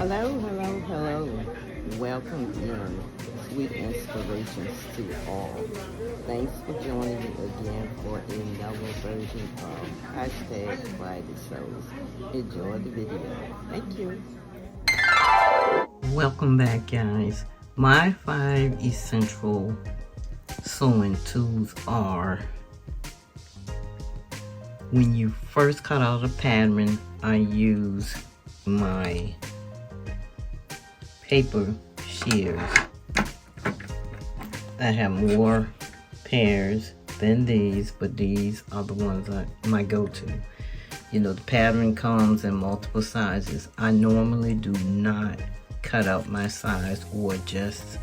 Hello, hello, hello. Welcome in. Sweet inspirations to all. Thanks for joining me again for another version of hashtag Friday Shows. Enjoy the video. Thank you. Welcome back, guys. My 5 essential sewing tools are: when you first cut out a pattern, I use my paper shears. I have more pairs than these, but these are the ones my go-to. You know, the pattern comes in multiple sizes. I normally do not cut out my size or just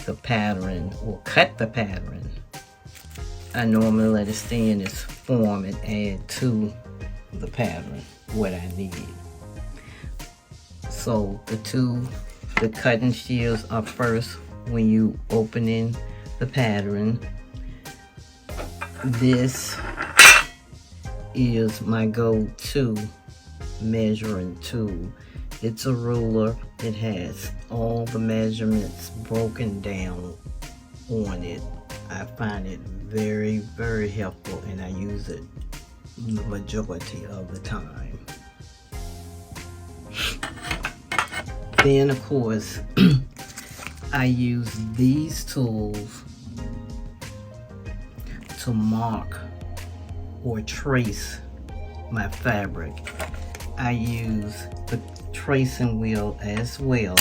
the pattern or cut the pattern. I normally let it stay in its form and add to the pattern what I need. So the cutting shears are first when you opening the pattern. This is my go-to measuring tool. It's a ruler. It has all the measurements broken down on it. I find it very, very helpful, and I use it the majority of the time. Then, of course, I use these tools to mark or trace my fabric. I use the tracing wheel as well,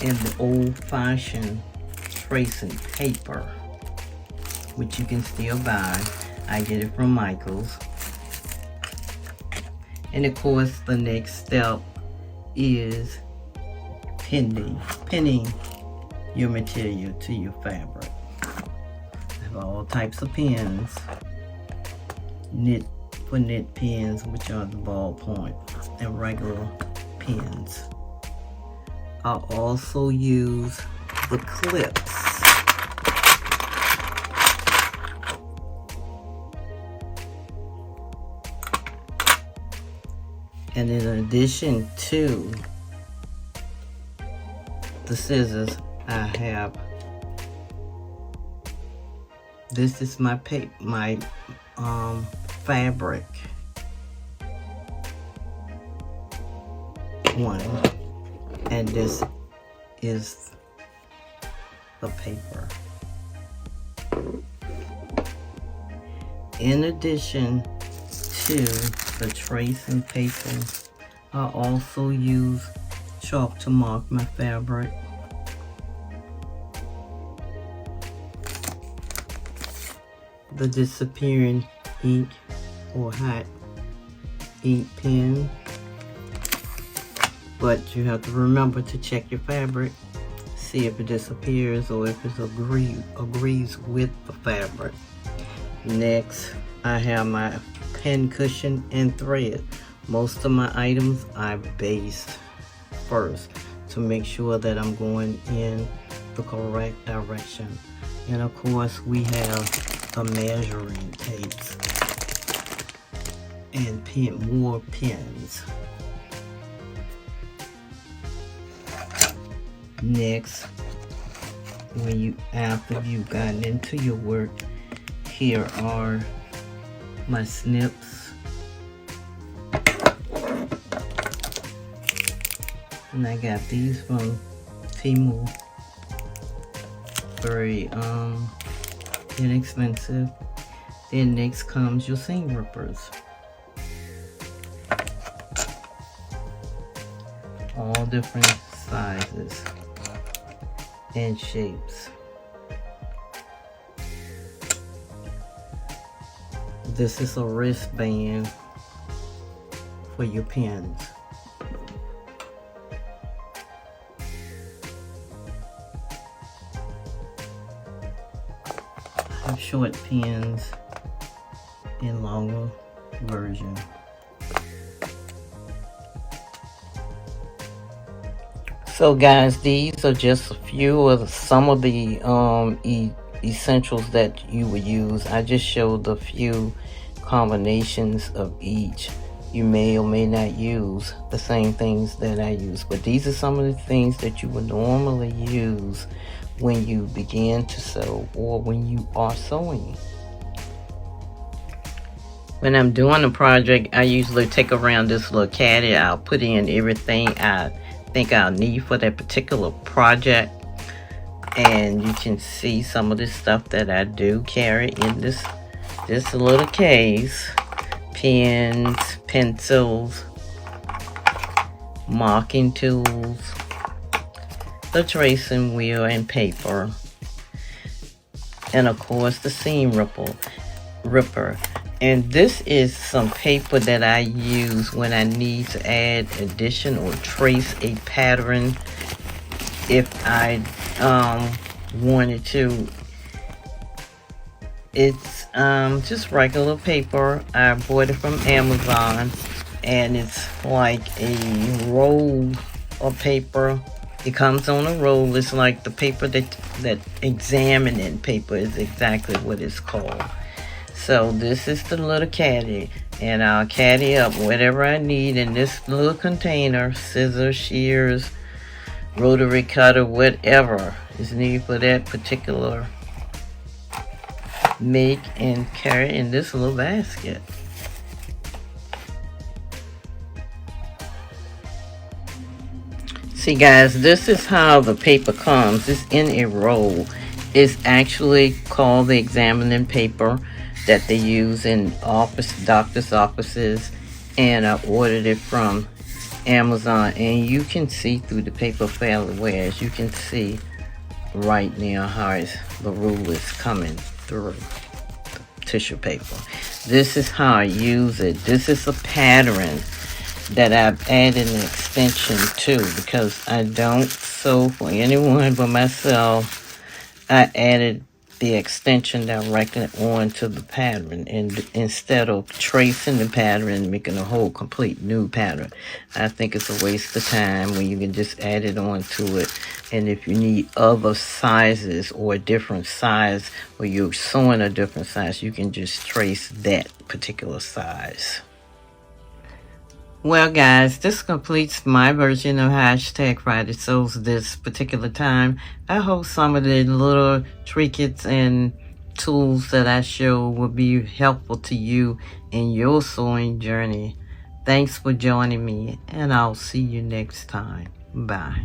and the old-fashioned tracing paper, which you can still buy. I get it from Michael's. And of course, the next step is pinning your material to your fabric. I have all types of pins. Knit pins, which are the ballpoint, and regular pins. I also use the clips. And in addition to the scissors, I have, this is my fabric one, and this is the paper. In addition to the tracing paper, I also use chalk to mark my fabric. The disappearing ink or hot ink pen, but you have to remember to check your fabric, see if it disappears or if it agrees with the fabric. Next, I have my pen cushion and thread. Most of my items I based first to make sure that I'm going in the correct direction. And of course, we have the measuring tapes and more pins. Next, after you've gotten into your work, here are my snips, and I got these from Temu. Very inexpensive. Then next comes your seam rippers, all different sizes and shapes. This is a wristband for your pins. I have short pins and longer version. So guys, these are just a few of some of the essentials that you would use. I just showed a few combinations of each. You may or may not use the same things that I use, but these are some of the things that you would normally use when you begin to sew or when you are sewing. When I'm doing a project, I usually take around this little caddy. I'll put in everything I think I'll need for that particular project. And you can see some of the stuff that I do carry in this little case. Pens, pencils, marking tools, the tracing wheel and paper, and of course the seam ripper. And this is some paper that I use when I need to add addition or trace a pattern if I wanted to. It's just regular paper. I bought it from Amazon, and it's like a roll of paper. It comes on a roll. It's like the paper that examining paper is exactly what it's called. So this is the little caddy, and I'll caddy up whatever I need in this little container: scissors, shears, rotary cutter, whatever is needed for that particular make, and carry in this little basket. See guys, this is how the paper comes. It's in a roll. It's actually called the examining paper that they use in doctor's offices, and I ordered it from Amazon, and you can see through the paper fairly well. As you can see right now how the roll is coming through the tissue paper. This is how I use it. This is a pattern that I've added an extension to because I don't sew for anyone but myself. I added the extension directly onto the pattern, and instead of tracing the pattern and making a whole complete new pattern, I think it's a waste of time when you can just add it onto it. And if you need other sizes or a different size, or you're sewing a different size, you can just trace that particular size. Well guys, this completes my version of Hashtag Friday Sews this particular time. I hope some of the little trinkets and tools that I show will be helpful to you in your sewing journey. Thanks for joining me, and I'll see you next time. Bye.